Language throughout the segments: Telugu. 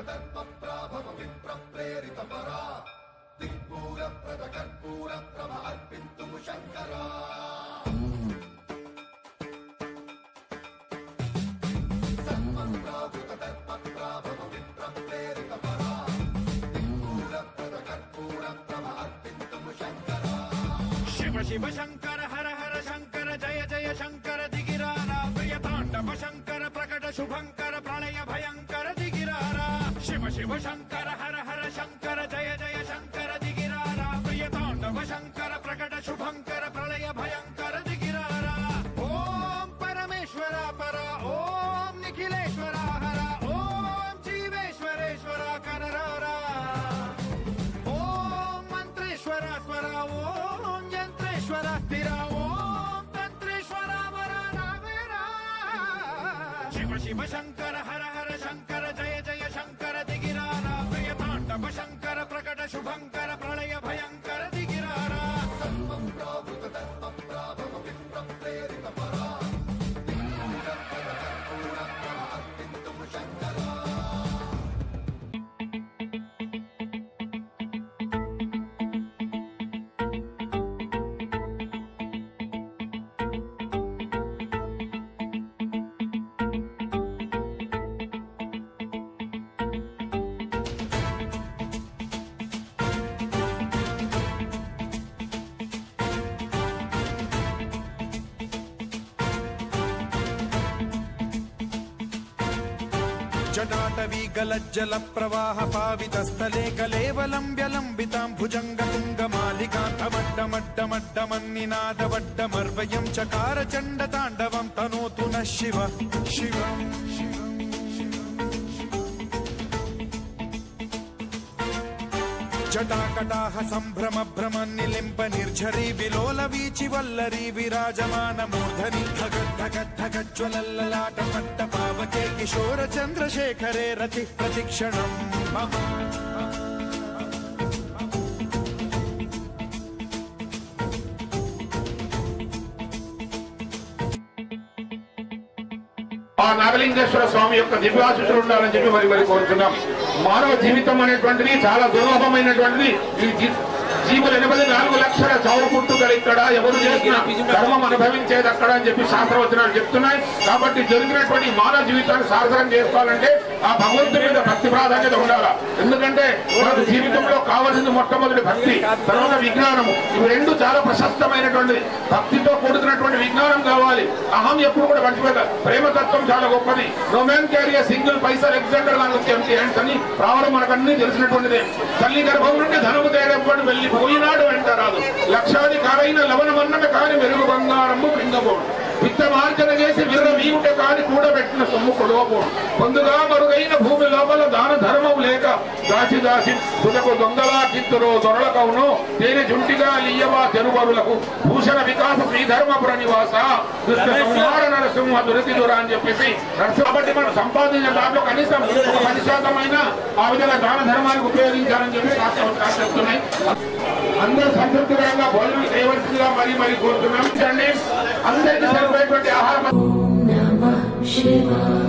దర్పప్రాభవ విప్రప్రేరిత పరా దిక్పూర ప్రద కర్పూర ప్రభ అర్పింతుము శంకరా సర్వప్రాభృత దర్పప్రాభవ విప్రప్రేరిత పరా దిక్పూర ప్రద కర్పూర ప్రభ అర్పింతుము శంకరా శివ శివ శంకర హర హర శంకర జయ జయ శంకర దిగిరారా ప్రియ తాండవ శంకర ప్రకట శుభంకర ప్రళయ భయంకర దిగిరారా శివ శివ శంకర హర హర శంకర జయ జయ శంకర దిగిరారా ప్రియ తాండవ శంకర ప్రకట శుభంకర ప్రళయ భయంకర దిగిరారా ఓం పరమేశ్వర పర ఓం నిఖిలేశ్వర హర ఓం జీవేశ్వరేశ్వర కనరారా ఓం మంత్రేశ్వర స్వర ఓం యంత్రేశ్వర స్థిర ఓం తంత్రేశ్వర వర రావేరా శివ శివ శంకర హర హర శంకర జయ జయ శంకర దిగిరారా ప్రియ తాండవ శంకర ప్రకట శుభంకర ప్రళయ భయంకర దిగిరారా సర్వం ప్రాభృత దర్పప్రాభవ విప్రప్రేరిత పరా దిక్పూర ప్రద కర్పూర ప్రభ అర్పింతుము శంకరా జటాటవీ గలజ్జల ప్రవాహ పావిత స్థలే కలేవలంబ్యలంబితాం భుజంగతుంగమాలికాంతమడ్డమడ్డమడ్డమన్నినాదవడ్డమర్వయం చకార చండ తాండవం తనోతు న శివ శివం జటాకటాహ సంభ్రమ భ్రమ నిలింప నిర్ఝరీ విలోల వీచి వల్లరీ విరాజమాన మూర్ధని ధగద్ధగద్ధగజ్వలల్లలాట పట్ట పావకే కిశోర చంద్రశేఖరే రతి ప్రతిక్షణం మమ ఆ నాగలింగేశ్వర స్వామి యొక్క దివ్యాశిషులు ఉండాలని చెప్పి మరి కోరుతున్నాం. మానవ జీవితం అనేటువంటిది చాలా దుర్లభమైనటువంటిది. ఈ జీవులు 84 లక్షల చౌర పుట్టుకలు ఇక్కడ, ఎవరు చేసిన ధర్మం అనుభవించేది అక్కడ అని చెప్పి శాస్త్రవచనాలు చెప్తున్నాయి. కాబట్టి జరిగినటువంటి మానవ జీవితాన్ని సార్థకం చేసుకోవాలంటే ఆ భగవంతుడి మీద భక్తి ప్రాధాన్యత ఉండాలా. ఎందుకంటే మనకు జీవితంలో కావాల్సింది మొట్టమొదటి భక్తి, తర్వాత విజ్ఞానము. ఇవి రెండు చాలా ప్రశస్తమైనటువంటిది. భక్తితో కూడుకున్నటువంటి విజ్ఞానం కావాలి. అహం ఎప్పుడు కూడా మర్చిపోతారు. ప్రేమతత్వం చాలా గొప్పది. రొమాన్ క్యారియర్ సింగిల్ పైసా ఎగ్జాండర్ హ్యాండ్స్ అని రావడం మనకు అన్ని తెలిసినటువంటిదే. తల్లి గర్భం నుండి ధనము తేడప్పుడు వెళ్ళిపోయినాడు అంటారాదు. లక్షాధికారైన లవణమన్నమే కాని మెరుగు బంగారము పింగబోడు. విత్తమార్జన చేసి విర్ర వీవుట కాని కూడబెట్టిన సొమ్ము కొడవబోడు. పొందుగా మరుగైన భూమి లోపల దాన ధర్మం లేక దాచి దాచి తుదకు దొంగలా కిత్తురో దొరలకవును తేనె జుంటిగా లియ్యవా తెరువరులకు భూషణ వికాస శ్రీధర్మపుర నివాస దుష్ట సంహార నరసింహ దురతి దుర అని చెప్పేసి కాబట్టి మనం సంపాదించిన దాంట్లో కనీసం 10% ఆ విధంగా దాన ధర్మానికి ఉపయోగించాలని చెప్పి శాస్త్రాలు చెప్తున్నాయి. అందరూ సంతృప్తికరంగా భోజనం చేయవలసిందిగా మరీ కోరుతున్నాం. అందరికీ సరిపోయేటువంటి ఆహారం. Om Namah Shivaya.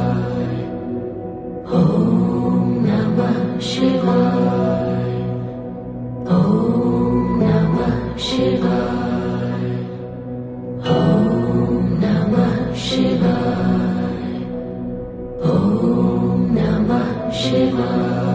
Shiva.